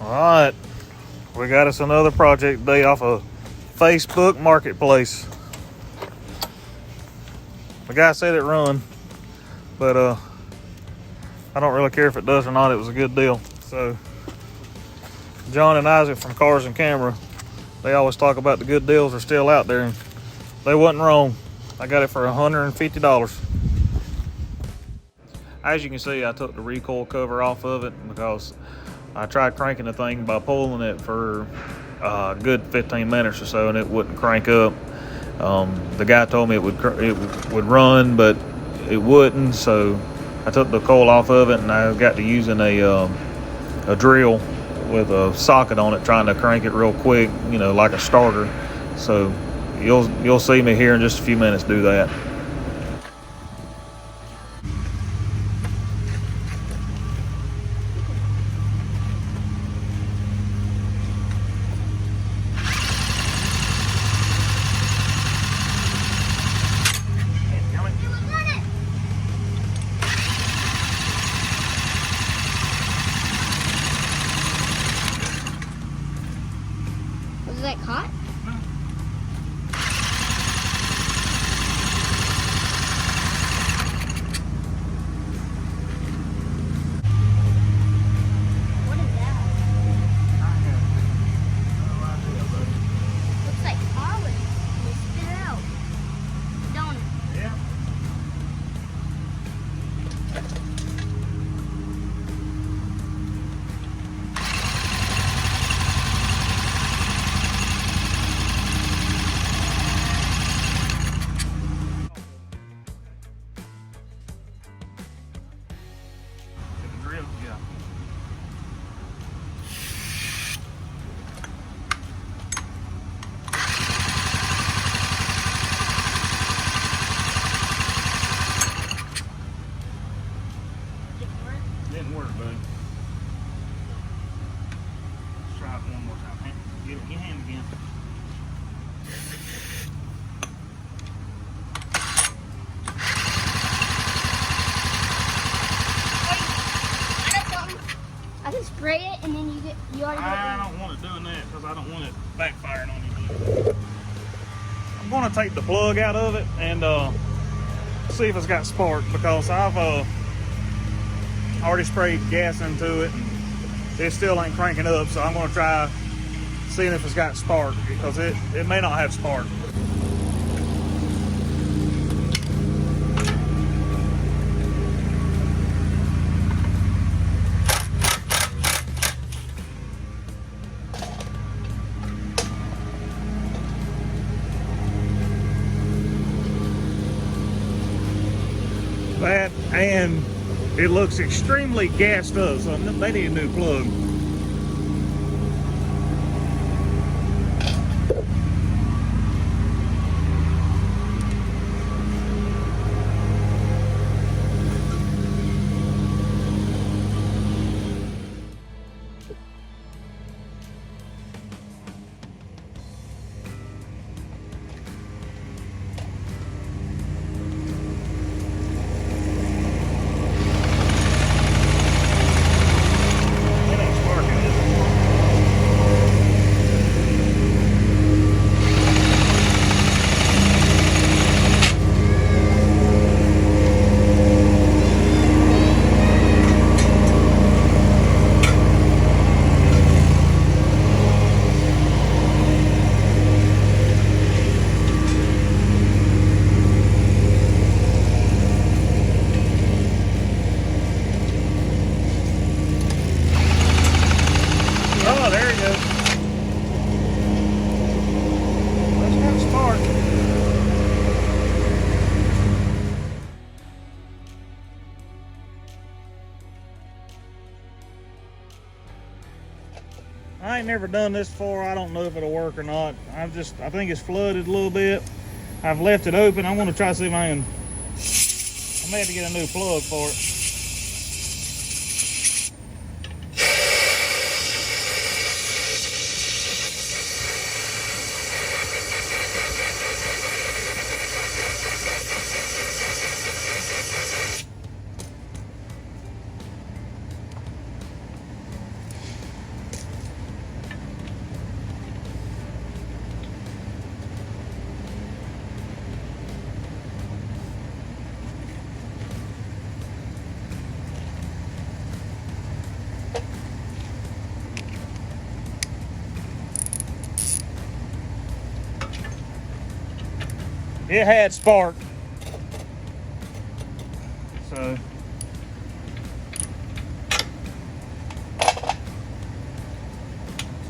All right, we got us another project today off of Facebook Marketplace. The guy said it run, but I don't really care if it does or not. It was a good deal. So John and Isaac from Cars and Camera, they always talk about the good deals are still out there, and they wasn't wrong. I got it for $150. As you can see, I took the recoil cover off of it because I tried cranking the thing by pulling it for a good 15 minutes or so, and it wouldn't crank up. The guy told me it would run, but it wouldn't. So I took the coil off of it, and I got to using a drill with a socket on it, trying to crank it real quick, like a starter. So you'll see me here in just a few minutes do that. Was that caught? What is that? Looks like olive. They spit it out. Don't it? Yeah. Drill, yeah. Didn't work. Didn't work, buddy. Let's try it one more time. Give it your hand again. I can spray it and then you already I don't want it doing that because I don't want it backfiring on you. I'm going to take the plug out of it and see if it's got spark, because I've already sprayed gas into it and it still ain't cranking up. So I'm going to try seeing if it's got spark, because it may not have spark. That, and it looks extremely gassed up, so they need a new plug. It ain't sparking, is it? Oh, there it goes. That's got a spark. I ain't never done this before. I don't know if it'll work or not. I think it's flooded a little bit. I've left it open. I'm gonna try to see if I may have to get a new plug for it. it had spark. So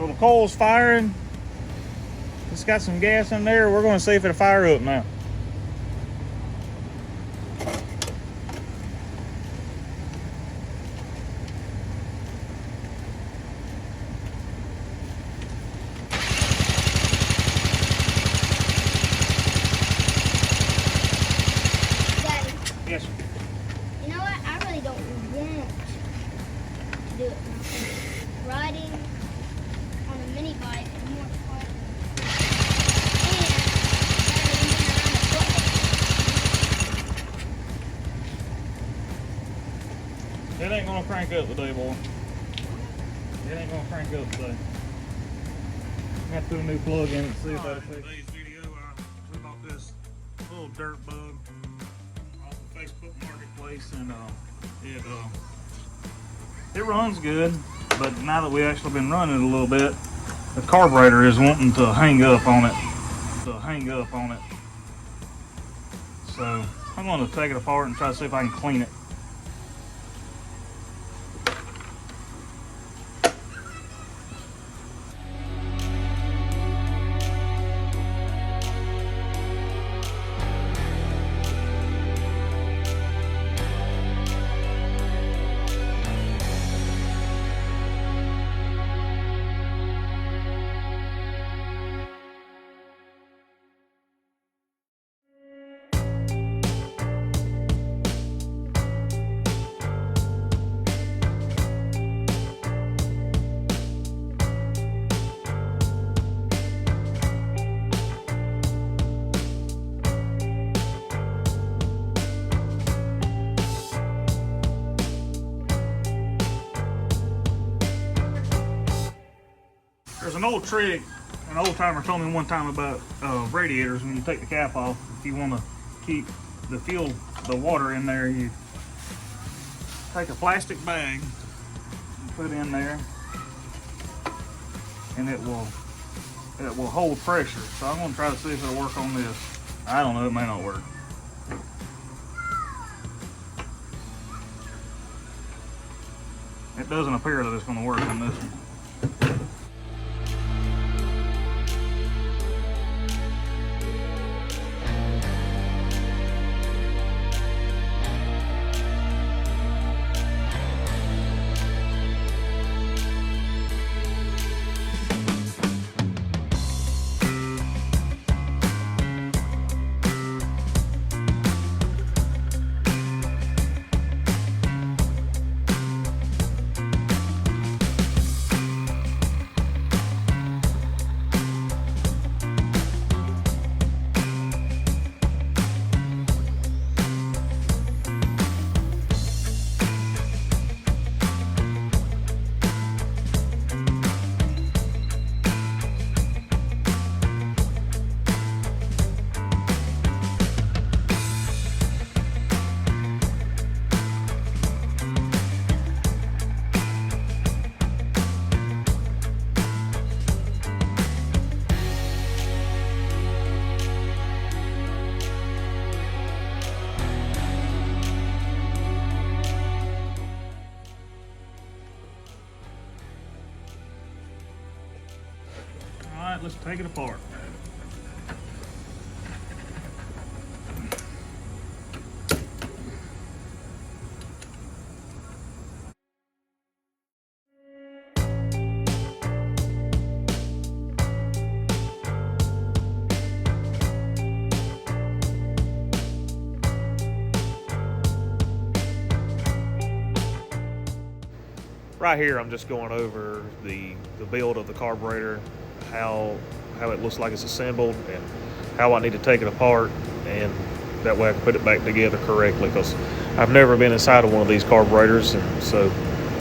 the coil's firing. It's got some gas in there. We're going to see if it'll fire up now. Daddy, Yes, sir. you know what? I really don't want to do it myself. Riding on a mini bike is more fun. It ain't gonna crank up today, boy. It ain't gonna crank up today. I have to put a new plug in it to see if that'll fix it. Today's video, we bought this little dirt bug off the Facebook Marketplace, and it runs good. But now that we actually been running it a little bit, the carburetor is wanting to hang up on it. So I'm going to take it apart and try to see if I can clean it. There's an old trick an old timer told me one time about radiators. When you take the cap off, if you want to keep the water in there, you take a plastic bag and put in there, and it will hold pressure. So I'm going to try to see if it'll work on this. I don't know, it may not work. It doesn't appear that it's going to work on this one. Alright, let's take it apart. Right here, I'm just going over the build of the carburetor, how it looks like it's assembled, and how I need to take it apart, and that way I can put it back together correctly, because I've never been inside of one of these carburetors, and so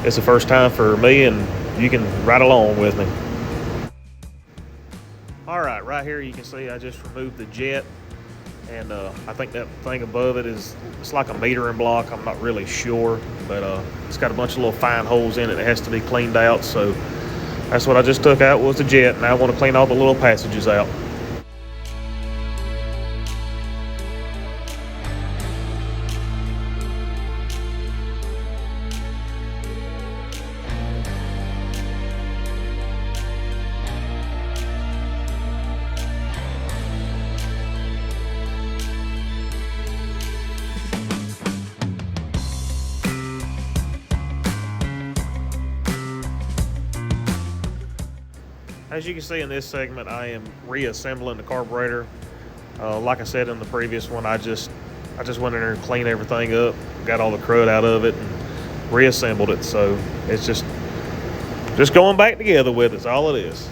it's the first time for me, and you can ride along with me. Alright, right here you can see I just removed the jet, and I think that thing above it it's like a metering block. I'm not really sure, but it's got a bunch of little fine holes in it that has to be cleaned out. So that's what I just took out, was the jet. Now I want to clean all the little passages out. As you can see in this segment, I am reassembling the carburetor. Like I said in the previous one, I just went in there and cleaned everything up, got all the crud out of it, and reassembled it. So it's just going back together with it. That's all it is.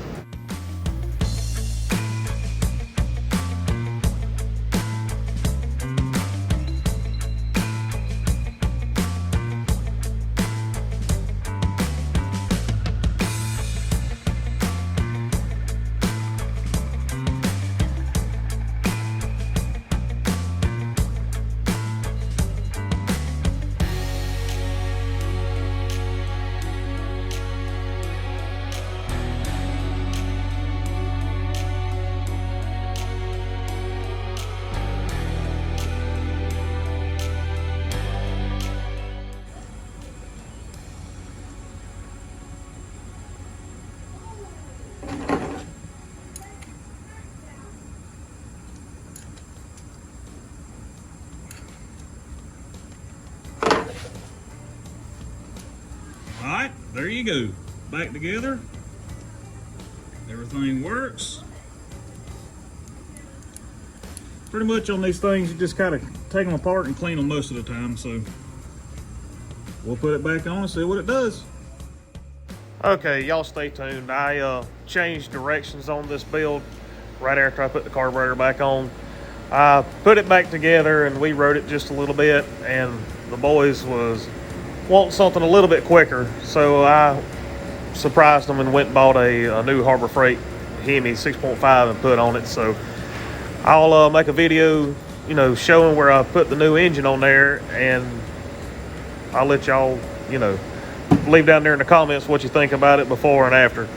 All right, there you go. Back together. Everything works. Pretty much on these things, you just kind of take them apart and clean them most of the time. So we'll put it back on and see what it does. Okay, y'all stay tuned. I changed directions on this build right after I put the carburetor back on. I put it back together and we rode it just a little bit, and the boys was wanting something a little bit quicker, so I surprised them and went and bought a new Harbor Freight Hemi 6.5 and put on it. So I'll make a video, showing where I put the new engine on there, and I'll let y'all, leave down there in the comments what you think about it before and after.